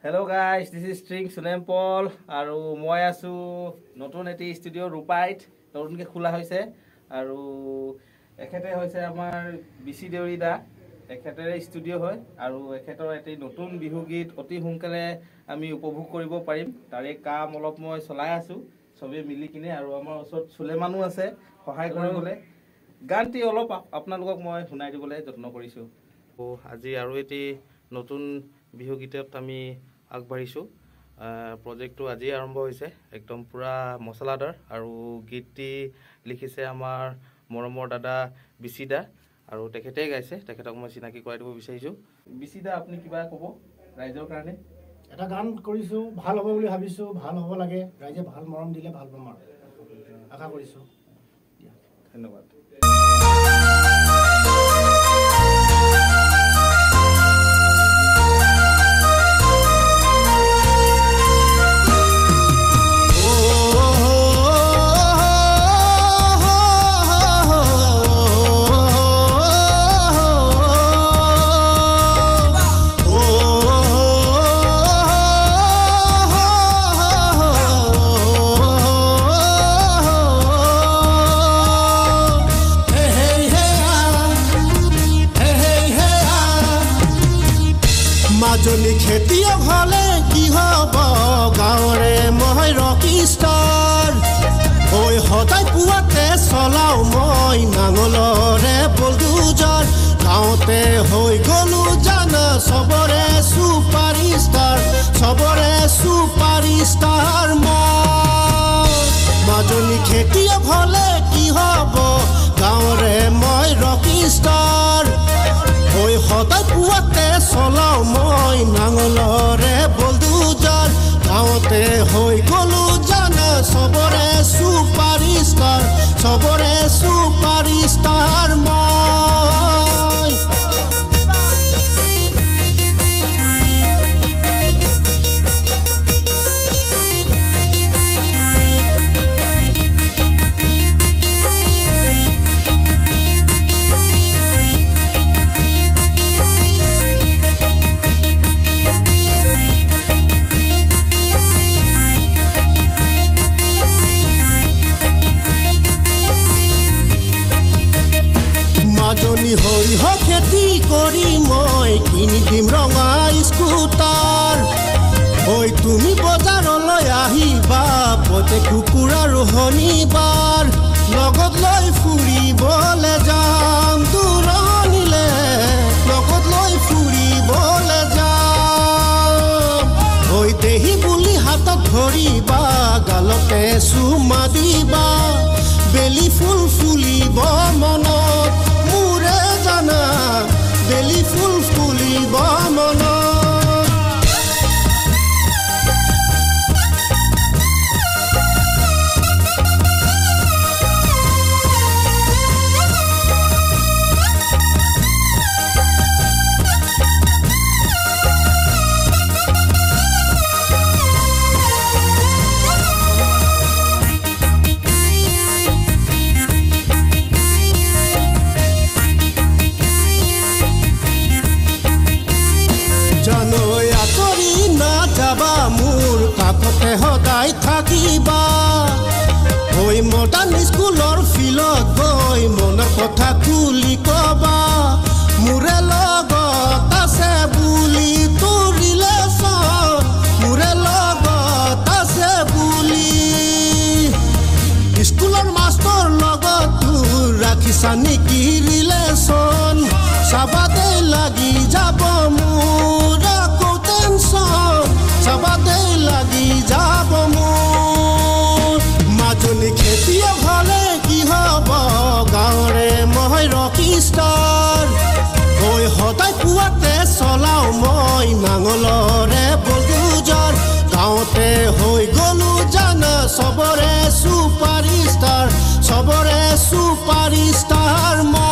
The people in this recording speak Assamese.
Hello guys, this is String Sunem Paul আৰু মই আছো নতুন এটি ষ্টুডিও ৰূপাইত নতুনকৈ খোলা হৈছে আৰু এখেতে হৈছে আমাৰ বিচি দেউৰীদা এখেতেৰে ষ্টুডিও হয় আৰু এখেতৰ এটি নতুন বিহু গীত অতি সোনকালে আমি উপভোগ কৰিব পাৰিম তাৰে কাম অলপ মই চলাই আছো সবে মিলি কিনে আৰু আমাৰ ওচৰত সুলেমানো আছে সহায় কৰিবলৈ গানটি অলপ আপোনালোকক মই শুনাই দিবলৈ যত্ন কৰিছো আজি আৰু এটি নতুন বিহু গীতত আমি আগবাঢ়িছো প্ৰজেক্টটো আজি আৰম্ভ হৈছে একদম পুৰা মছলাদাৰ আৰু গীতটি লিখিছে আমাৰ মৰমৰ দাদা বিচিদা আৰু তেখেতে গাইছে তেখেতক মই চিনাকি কৰাই দিব বিচাৰিছো বিচিদা আপুনি কিবা ক'ব ৰাইজৰ কাৰণে এটা গান কৰিছো ভাল হ'ব বুলি ভাবিছো ভাল হ'ব লাগে ৰাইজে ভাল মৰম দিলে ভাল পাম আৰু আশা কৰিছো ধন্যবাদ মাজনী খেতিয়ক হলে কি হব গাঁৱৰে মই ৰকিষ্টাৰ ঐ সদায় পুৱাতে চলাও মই নাঙলৰে বলদুজাৰ গাঁৱতে হৈ গলো জানা সবৰে সুপাৰষ্টাৰ মই মাজনী খেতিয়ক হলে কি হব গাঁৱৰে মই ৰকিষ্টাৰ ঐ সদায় পুৱাতে চলাও মই নাঙলৰে বলদুজাৰ গাঁৱতে হৈ গলো জানা সবৰে সুপাৰষ্টাৰ মই মাজনী সৰিহ খেতি কৰি মই কিনি দিম ৰঙা স্কুটাৰ ঐ তুমি বজাৰলৈ আহিবা পতে কুকুৰাৰ শনিবাৰ লগত লৈ ফুৰিবলৈ যাম দূৰণিলে লগত লৈ ফুৰিবলৈ যাম ঐ দেহি বুলি হাতত ধৰিবা গালতে চুমা দিবা বেলি ফুল ফুলিব মনত মুৰে জানা বেলি ফুল ফুলিব মনত সদায় থাকিবা ঐ মডাৰ্ণ স্কুলৰ ফিল্ডত গৈ মনৰ কথা খুলি কবা মোৰে লগত আছে বুলি তোৰ ৰিলেশ্যন মোৰে লগত আছে বুলি স্কুলৰ মাষ্টৰ লগত তোৰ ৰাখিছা নেকি ৰিলেশ্যন চাবাতে লাগি যাব মোৰ আকৌ টেনশ্যন চাবাতে লাগি যাব মোৰ মাজনী খেতিয়ক হলে কি হব গাঁৱৰে মই ৰকিষ্টাৰ ঐ সদায় পুৱাতে চলাও মই নাঙলৰে বলদুজাৰ গাঁৱতে হৈ গলো জানা সবৰে সুপাৰষ্টাৰ মই